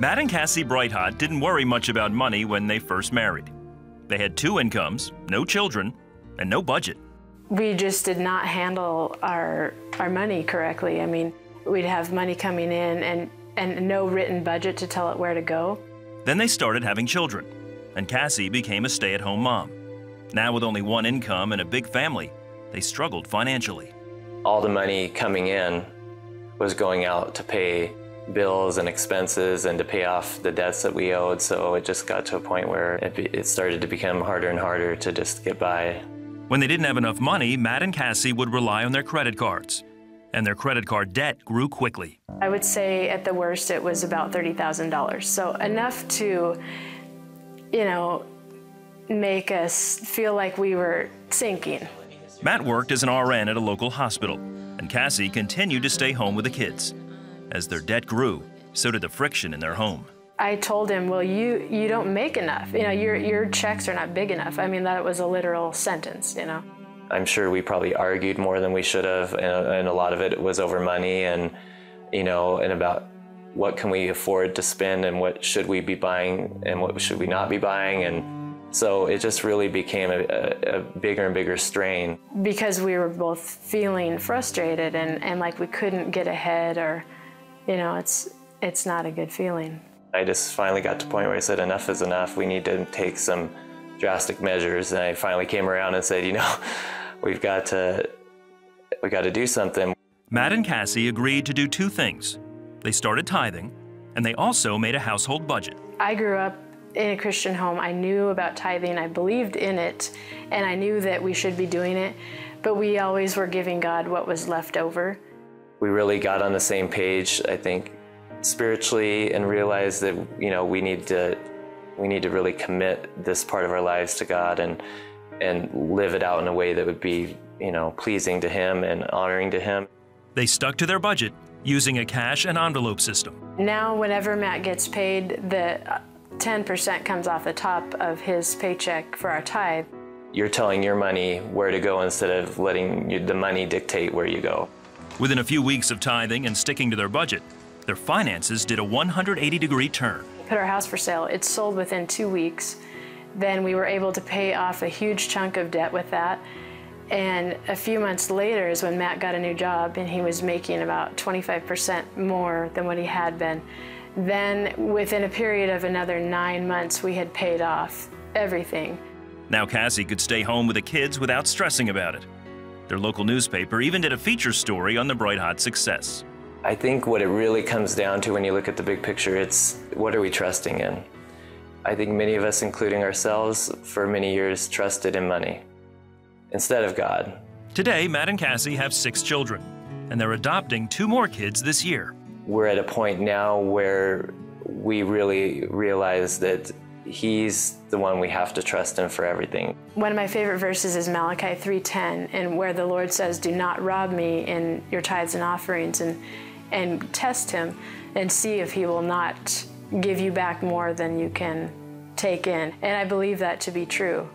Matt and Cassie Brighthot didn't worry much about money when they first married. They had 2 incomes, no children, and no budget. We just did not handle our money correctly. I mean, we'd have money coming in and no written budget to tell it where to go. Then they started having children, and Cassie became a stay-at-home mom. Now with only 1 income and a big family, they struggled financially. All the money coming in was going out to pay bills and expenses and to pay off the debts that we owed, so it just got to a point where it started to become harder and harder to just get by. When they didn't have enough money, Matt and Cassie would rely on their credit cards, and their credit card debt grew quickly. I would say at the worst it was about $30,000, so enough to, make us feel like we were sinking. Matt worked as an RN at a local hospital, and Cassie continued to stay home with the kids. As their debt grew, so did the friction in their home. I told him, well, you don't make enough. Your checks are not big enough. I mean, that was a literal sentence, I'm sure we probably argued more than we should have, and a lot of it was over money and about what can we afford to spend and what should we be buying and what should we not be buying. And so it just really became a bigger and bigger strain. Because we were both feeling frustrated and like we couldn't get ahead, or, it's not a good feeling. I just finally got to the point where I said, enough is enough. We need to take some drastic measures. And I finally came around and said, we got to do something. Matt and Cassie agreed to do 2 things. They started tithing, and they also made a household budget. I grew up in a Christian home. I knew about tithing, I believed in it, and I knew that we should be doing it, but we always were giving God what was left over. We really got on the same page, I think, spiritually, and realized that, we need to really commit this part of our lives to God and live it out in a way that would be, pleasing to Him and honoring to Him. They stuck to their budget, using a cash and envelope system. Now, whenever Matt gets paid, the 10% comes off the top of his paycheck for our tithe. You're telling your money where to go instead of letting the money dictate where you go. Within a few weeks of tithing and sticking to their budget, their finances did a 180-degree turn. We put our house for sale. It sold within 2 weeks. Then we were able to pay off a huge chunk of debt with that. And a few months later is when Matt got a new job, and he was making about 25% more than what he had been. Then within a period of another 9 months, we had paid off everything. Now Cassie could stay home with the kids without stressing about it. Their local newspaper even did a feature story on the Brighthot success. I think what it really comes down to when you look at the big picture, it's what are we trusting in? I think many of us, including ourselves, for many years trusted in money instead of God. Today, Matt and Cassie have 6 children, and they're adopting 2 more kids this year. We're at a point now where we really realize that He's the one we have to trust in for everything. One of my favorite verses is Malachi 3:10, and where the Lord says, do not rob me in your tithes and offerings, and test Him and see if He will not give you back more than you can take in. And I believe that to be true.